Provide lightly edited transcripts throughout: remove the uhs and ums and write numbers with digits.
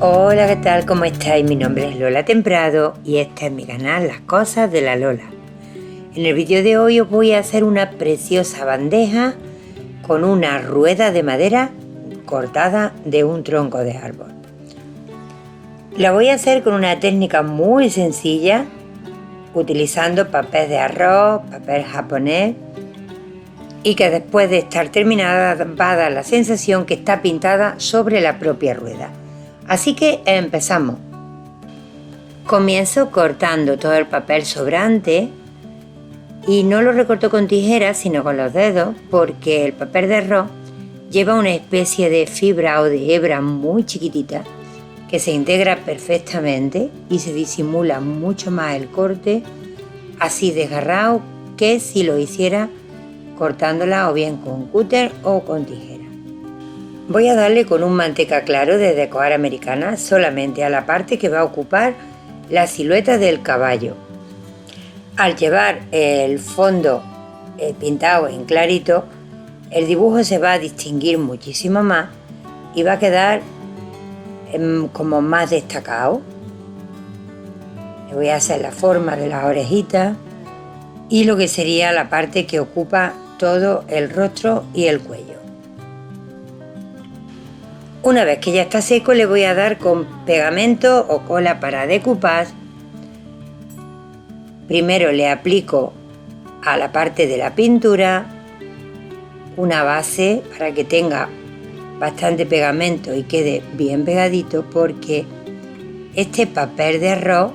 Hola, ¿qué tal? ¿Cómo estáis? Mi nombre es Lola Temprado y este es mi canal Las Cosas de la Lola. En el vídeo de hoy os voy a hacer una preciosa bandeja con una rueda de madera cortada de un tronco de árbol. La voy a hacer con una técnica muy sencilla, utilizando papel de arroz, papel japonés, y que después de estar terminada va a dar la sensación que está pintada sobre la propia rueda. Así que empezamos. Comienzo cortando todo el papel sobrante y no lo recorto con tijeras sino con los dedos, porque el papel de arroz lleva una especie de fibra o de hebra muy chiquitita que se integra perfectamente y se disimula mucho más el corte así desgarrado que si lo hiciera cortándola o bien con cúter o con tijera. Voy a darle con un manteca claro de decorar americana solamente a la parte que va a ocupar la silueta del caballo. Al llevar el fondo pintado en clarito, el dibujo se va a distinguir muchísimo más y va a quedar como más destacado. Le voy a hacer la forma de las orejitas y lo que sería la parte que ocupa todo el rostro y el cuello. Una vez que ya está seco, le voy a dar con pegamento o cola para decoupage. Primero le aplico a la parte de la pintura una base para que tenga bastante pegamento y quede bien pegadito, porque este papel de arroz,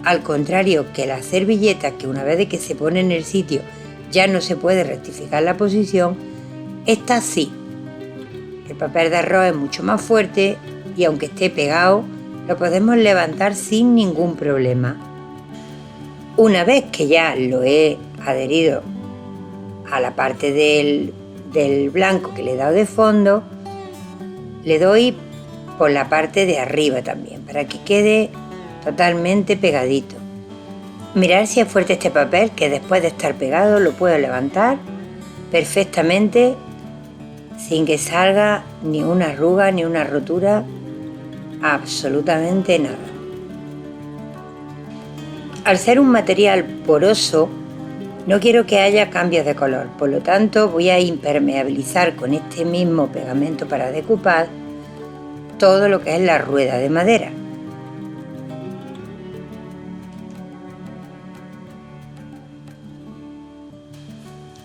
al contrario que la servilleta, que una vez de que se pone en el sitio ya no se puede rectificar la posición, esta sí. El papel de arroz es mucho más fuerte y aunque esté pegado, lo podemos levantar sin ningún problema. Una vez que ya lo he adherido a la parte del blanco que le he dado de fondo, le doy por la parte de arriba también, para que quede totalmente pegadito. Mirad si es fuerte este papel, que después de estar pegado lo puedo levantar perfectamente sin que salga ni una arruga ni una rotura, absolutamente nada. Al ser un material poroso, no quiero que haya cambios de color, por lo tanto voy a impermeabilizar con este mismo pegamento para decoupage todo lo que es la rueda de madera.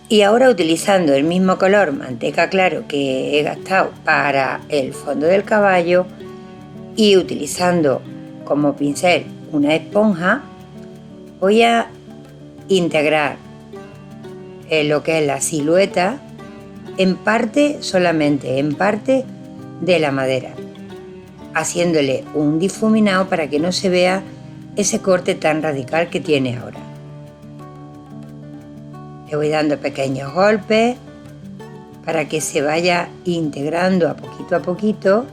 Y ahora, utilizando el mismo color manteca claro que he gastado para el fondo del caballo y utilizando como pincel una esponja, voy a integrar lo que es la silueta en parte, solamente en parte de la madera, haciéndole un difuminado para que no se vea ese corte tan radical que tiene ahora. Le voy dando pequeños golpes para que se vaya integrando a poquito,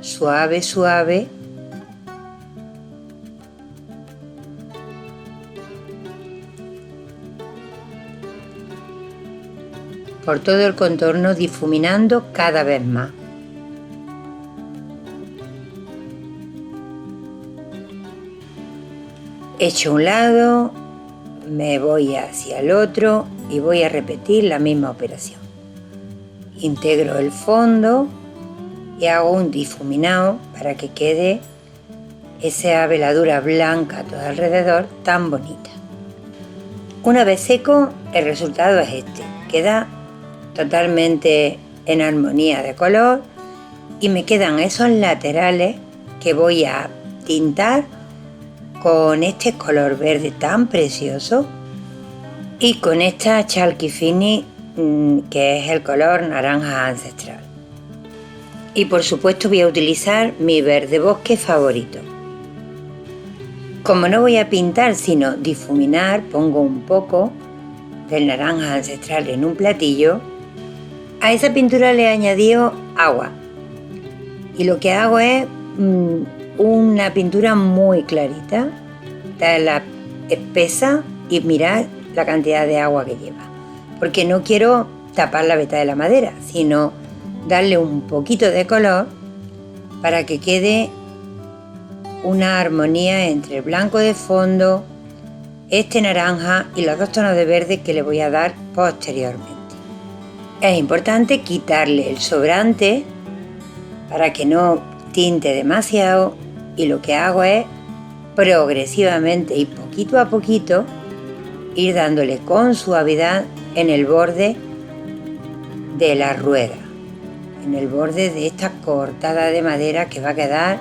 suave, suave. Por todo el contorno, difuminando cada vez más. Hecho un lado, me voy hacia el otro y voy a repetir la misma operación. Integro el fondo y hago un difuminado para que quede esa veladura blanca a todo alrededor tan bonita. Una vez seco, el resultado es este. Queda totalmente en armonía de color y me quedan esos laterales que voy a tintar con este color verde tan precioso y con esta Chalky Finish, que es el color naranja ancestral. Y por supuesto voy a utilizar mi verde bosque favorito. Como no voy a pintar sino difuminar, pongo un poco del naranja ancestral en un platillo. A esa pintura le he añadido agua y lo que hago es una pintura muy clarita, la espesa, y mirad la cantidad de agua que lleva, porque no quiero tapar la veta de la madera, sino darle un poquito de color para que quede una armonía entre el blanco de fondo, este naranja y los dos tonos de verde que le voy a dar posteriormente. Es importante quitarle el sobrante para que no tinte demasiado, y lo que hago es progresivamente y poquito a poquito ir dándole con suavidad en el borde de la rueda, en el borde de esta cortada de madera que va a quedar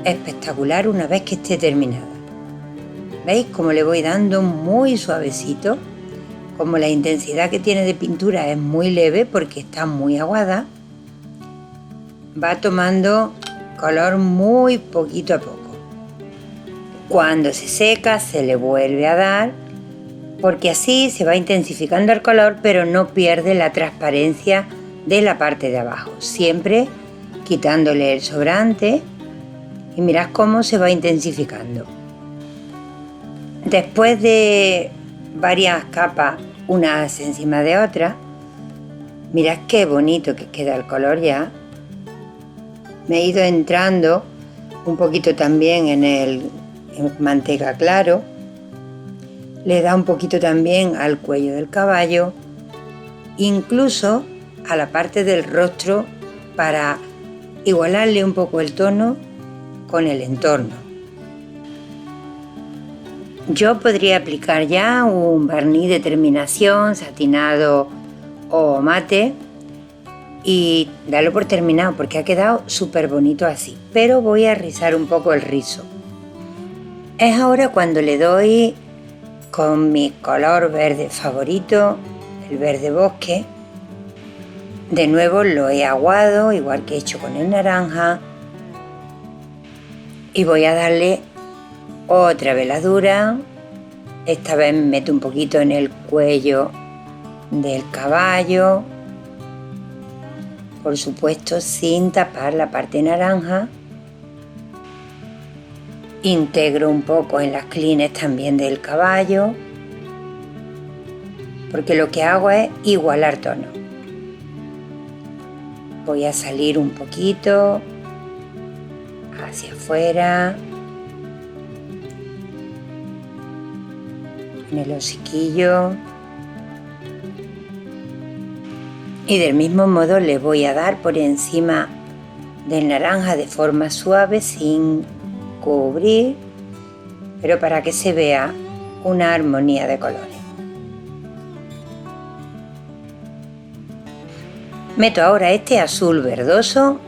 espectacular una vez que esté terminada. ¿Veis cómo le voy dando muy suavecito? Como la intensidad que tiene de pintura es muy leve porque está muy aguada, va tomando color muy poquito a poco. Cuando se seca se le vuelve a dar, porque así se va intensificando el color, pero no pierde la transparencia de la parte de abajo, siempre quitándole el sobrante, y mirad cómo se va intensificando. Después de varias capas, unas encima de otras, mirad qué bonito que queda el color ya. Me he ido entrando un poquito también en manteca claro. Le da un poquito también al cuello del caballo, incluso a la parte del rostro, para igualarle un poco el tono con el entorno. Yo podría aplicar ya un barniz de terminación, satinado o mate, y darlo por terminado porque ha quedado súper bonito así, pero voy a rizar un poco el rizo. Es ahora cuando le doy con mi color verde favorito, el verde bosque. De nuevo lo he aguado, igual que he hecho con el naranja, y voy a darle otra veladura. Esta vez meto un poquito en el cuello del caballo, por supuesto sin tapar la parte naranja. Integro un poco en las clines también del caballo, porque lo que hago es igualar tono. Voy a salir un poquito hacia afuera, en el hociquillo, y del mismo modo le voy a dar por encima del naranja de forma suave, sin cubrir, pero para que se vea una armonía de colores. Meto ahora este azul verdoso,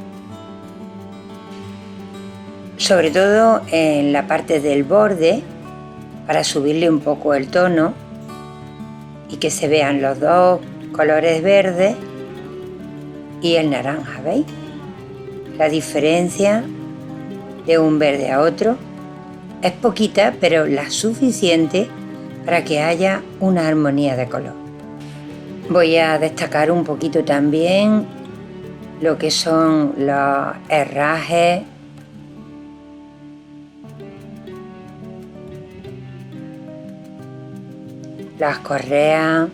sobre todo en la parte del borde, para subirle un poco el tono y que se vean los dos colores verdes y el naranja. ¿Veis la diferencia de un verde a otro? Es poquita, pero la suficiente para que haya una armonía de color. Voy a destacar un poquito también lo que son los herrajes, las correas,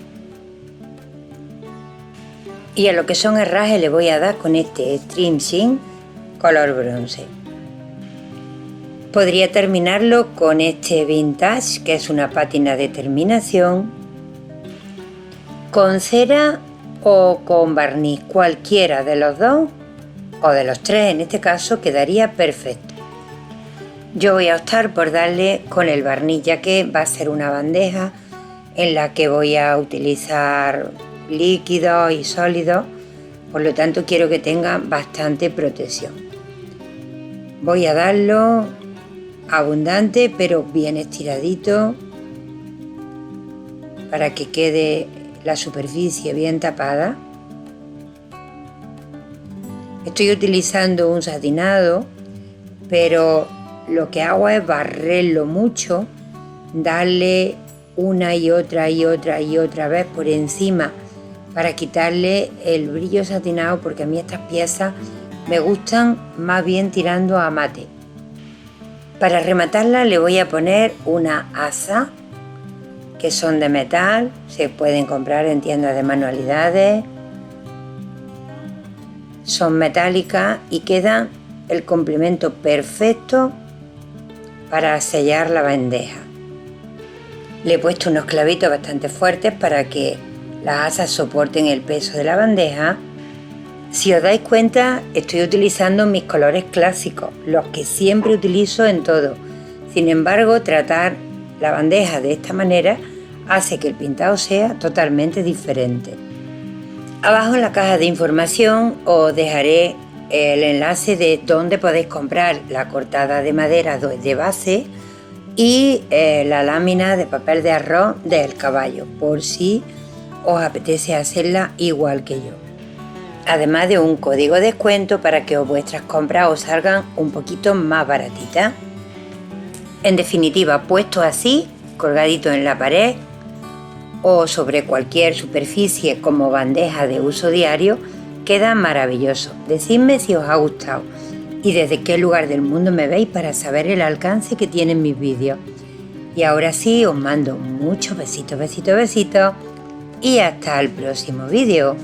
y a lo que son herrajes le voy a dar con este Extreme Sheen color bronce. Podría terminarlo con este Vintage, que es una pátina de terminación, con cera o con barniz, cualquiera de los dos o de los tres en este caso quedaría perfecto. Yo voy a optar por darle con el barniz, ya que va a ser una bandeja en la que voy a utilizar líquidos y sólidos, por lo tanto quiero que tenga bastante protección. Voy a darlo abundante pero bien estiradito para que quede la superficie bien tapada. Estoy utilizando un satinado, pero lo que hago es barrerlo mucho, darle una y otra vez por encima para quitarle el brillo satinado, porque a mí estas piezas me gustan más bien tirando a mate. Para rematarla le voy a poner una asa, que son de metal, se pueden comprar en tiendas de manualidades, son metálicas y quedan el complemento perfecto para sellar la bandeja. Le he puesto unos clavitos bastante fuertes para que las asas soporten el peso de la bandeja. Si os dais cuenta, estoy utilizando mis colores clásicos, los que siempre utilizo en todo. Sin embargo, tratar la bandeja de esta manera hace que el pintado sea totalmente diferente. Abajo en la caja de información os dejaré el enlace de donde podéis comprar la cortada de madera de base y la lámina de papel de arroz del caballo, por si os apetece hacerla igual que yo. Además de un código de descuento para que vuestras compras os salgan un poquito más baratitas. En definitiva, puesto así, colgadito en la pared o sobre cualquier superficie como bandeja de uso diario, queda maravilloso. Decidme si os ha gustado y desde qué lugar del mundo me veis para saber el alcance que tienen mis vídeos. Y ahora sí, os mando muchos besitos y hasta el próximo vídeo.